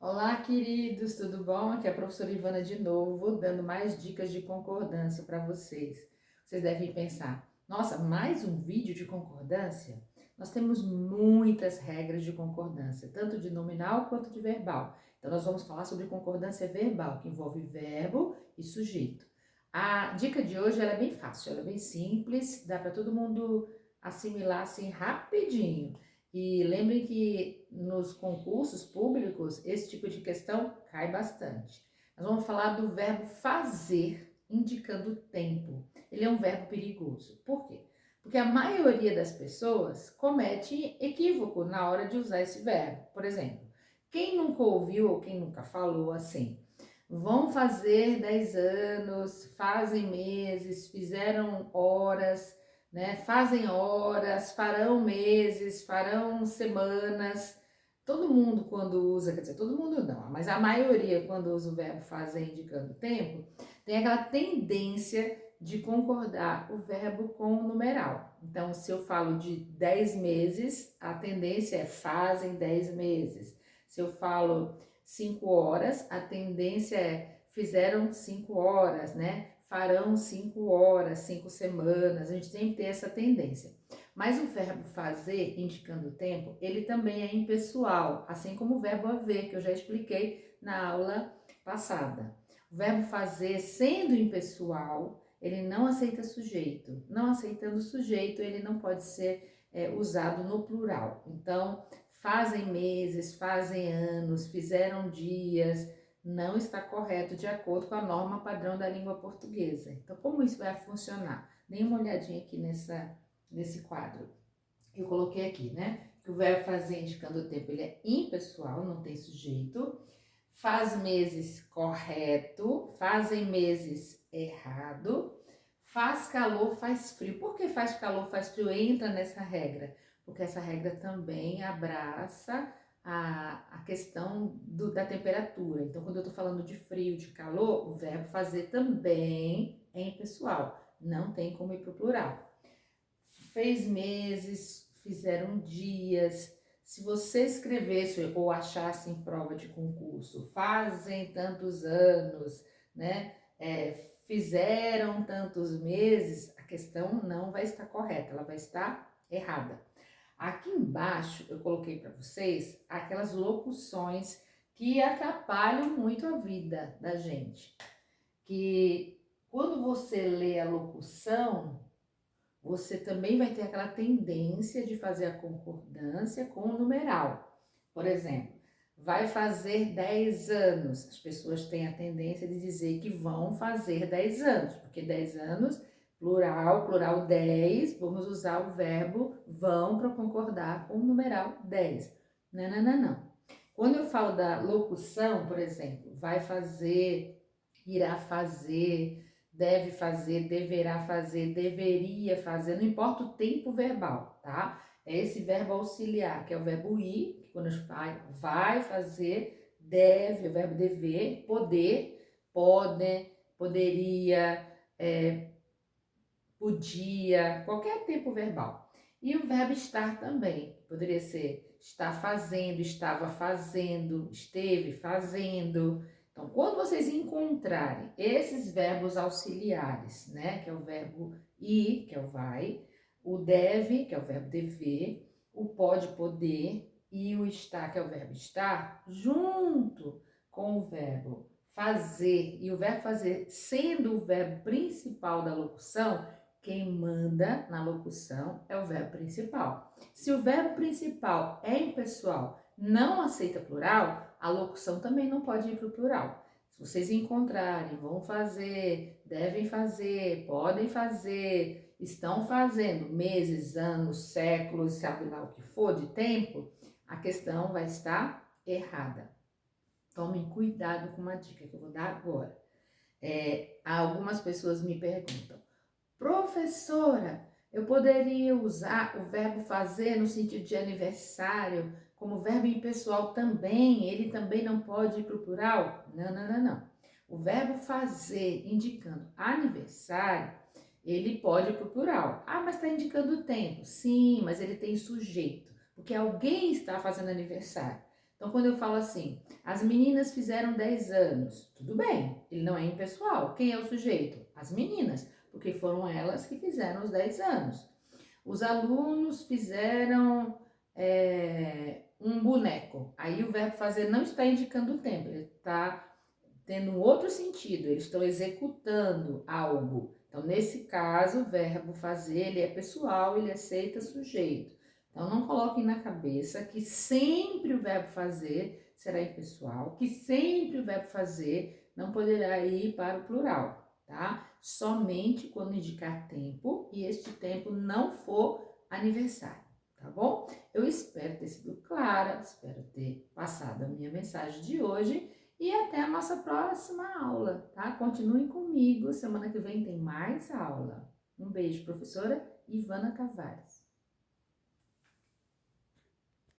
Olá, queridos, tudo bom? Aqui é a professora Ivana de novo, dando mais dicas de concordância para vocês. Vocês devem pensar, nossa, mais um vídeo de concordância? Nós temos muitas regras de concordância, tanto de nominal quanto de verbal. Então, nós vamos falar sobre concordância verbal, que envolve verbo e sujeito. A dica de hoje ela é bem fácil, ela é bem simples, dá para todo mundo assimilar assim rapidinho. E lembrem que nos concursos públicos esse tipo de questão cai bastante. Nós vamos falar do verbo fazer, indicando tempo. Ele é um verbo perigoso. Por quê? Porque a maioria das pessoas comete equívoco na hora de usar esse verbo. Por exemplo, quem nunca ouviu ou quem nunca falou assim? Vão fazer 10 anos, fazem meses, fizeram horas, né? Fazem horas, farão meses, farão semanas. Todo mundo quando usa, quer dizer, todo mundo não, mas a maioria quando usa o verbo fazer indicando tempo, tem aquela tendência de concordar o verbo com o numeral. Então, se eu falo de 10 meses, a tendência é fazem 10 meses. Se eu falo 5 horas, a tendência é fizeram 5 horas, né? Farão 5 horas, 5 semanas, a gente tem que ter essa tendência. Mas o verbo fazer, indicando o tempo, ele também é impessoal, assim como o verbo haver, que eu já expliquei na aula passada. O verbo fazer, sendo impessoal, ele não aceita sujeito. Não aceitando sujeito, ele não pode ser usado no plural. Então, fazem meses, fazem anos, fizeram dias, não está correto de acordo com a norma padrão da língua portuguesa. Então, como isso vai funcionar? Dê uma olhadinha aqui nesse quadro. Eu coloquei aqui, né? Que o verbo fazer indicando o tempo, ele é impessoal, não tem sujeito. Faz meses, correto. Fazem meses, errado. Faz calor, faz frio. Por que faz calor, faz frio? Entra nessa regra. Porque essa regra também abraça a questão da temperatura. Então, quando eu tô falando de frio, de calor, o verbo fazer também é impessoal. Não tem como ir pro plural. Fez meses, fizeram dias. Se você escrevesse ou achasse em prova de concurso, fazem tantos anos, né? Fizeram tantos meses, a questão não vai estar correta, ela vai estar errada. Aqui embaixo eu coloquei para vocês aquelas locuções que atrapalham muito a vida da gente. Que quando você lê a locução, você também vai ter aquela tendência de fazer a concordância com o numeral. Por exemplo, vai fazer 10 anos. As pessoas têm a tendência de dizer que vão fazer 10 anos, porque 10 anos, plural, plural 10, vamos usar o verbo vão para concordar com o numeral 10. Não, não, não, não. Quando eu falo da locução, por exemplo, vai fazer, irá fazer, deve fazer, deverá fazer, deveria fazer, não importa o tempo verbal, tá? É esse verbo auxiliar, que é o verbo ir, que quando a gente vai fazer, deve, é o verbo dever, poder, pode, poderia, podia, qualquer tempo verbal. E o verbo estar também, poderia ser está fazendo, estava fazendo, esteve fazendo. Então, quando vocês encontrarem esses verbos auxiliares, né, que é o verbo ir, que é o vai, o deve, que é o verbo dever, o pode, poder, e o está, que é o verbo estar, junto com o verbo fazer, e o verbo fazer sendo o verbo principal da locução, quem manda na locução é o verbo principal. Se o verbo principal é impessoal, não aceita plural, a locução também não pode ir para o plural. Se vocês encontrarem, vão fazer, devem fazer, podem fazer, estão fazendo meses, anos, séculos, sabe lá o que for de tempo, a questão vai estar errada. Tomem cuidado com uma dica que eu vou dar agora. Algumas pessoas me perguntam, professora, eu poderia usar o verbo fazer no sentido de aniversário como verbo impessoal também? Ele também não pode ir para o plural? Não, não, não, não. O verbo fazer indicando aniversário, ele pode ir para o plural. Ah, mas está indicando o tempo. Sim, mas ele tem sujeito, porque alguém está fazendo aniversário. Então, quando eu falo assim, As meninas fizeram 10 anos. Tudo bem, ele não é impessoal. Quem é o sujeito? As meninas, porque foram elas que fizeram os 10 anos. Os alunos fizeram um boneco. Aí o verbo fazer não está indicando o tempo, ele está tendo um outro sentido, eles estão executando algo. Então, nesse caso, o verbo fazer, ele é pessoal, ele aceita sujeito. Então, não coloquem na cabeça que sempre o verbo fazer será impessoal, que sempre o verbo fazer não poderá ir para o plural, tá? Somente quando indicar tempo e este tempo não for aniversário, tá bom? Eu espero ter sido clara, espero ter passado a minha mensagem de hoje e até a nossa próxima aula, tá? Continuem comigo, semana que vem tem mais aula. Um beijo, professora Ivana Tavares.